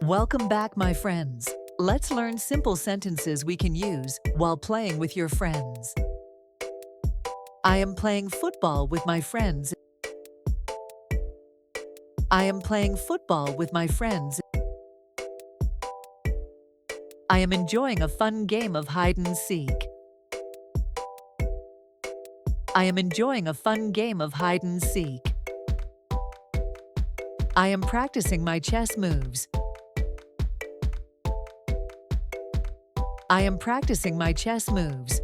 Welcome back, my friends. Let's learn simple sentences we can use while playing with your friends. I am playing football with my friends. I am playing football with my friends. I am enjoying a fun game of hide and seek. I am enjoying a fun game of hide and seek. I am practicing my chess moves. I am practicing my chess moves.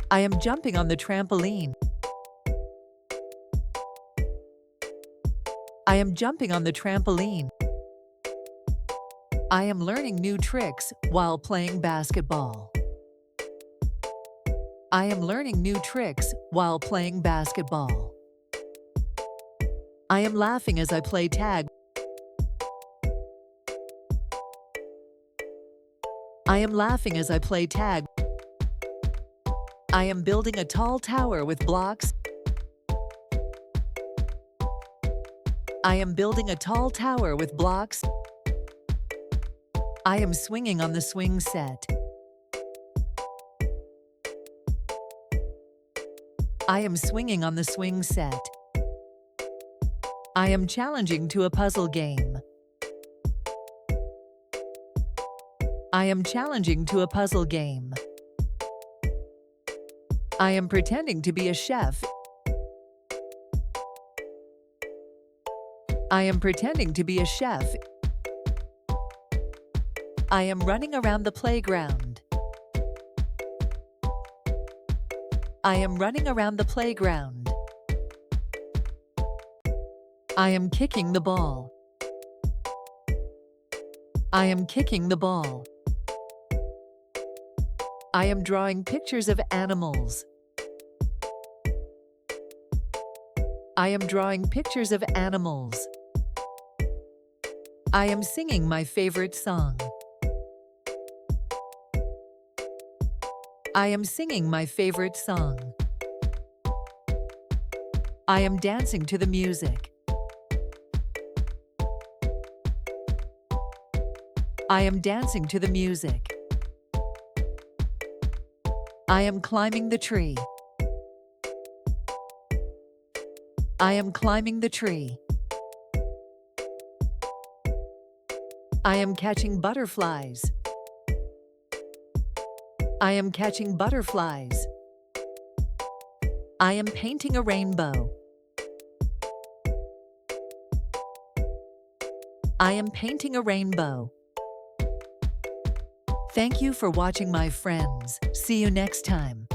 I am jumping on the trampoline. I am jumping on the trampoline. I am learning new tricks while playing basketball. I am learning new tricks while playing basketball. I am laughing as I play tag. I am laughing as I play tag. I am building a tall tower with blocks. I am building a tall tower with blocks. I am swinging on the swing set. I am swinging on the swing set. I am challenging to a puzzle game. I am challenging to a puzzle game. I am pretending to be a chef. I am pretending to be a chef. I am running around the playground. I am running around the playground. I am kicking the ball. I am kicking the ball. I am drawing pictures of animals. I am drawing pictures of animals. I am singing my favorite song. I am singing my favorite song. I am dancing to the music. I am dancing to the music. I am climbing the tree. I am climbing the tree. I am catching butterflies. I am catching butterflies. I am painting a rainbow. I am painting a rainbow. Thank you for watching, my friends. See you next time.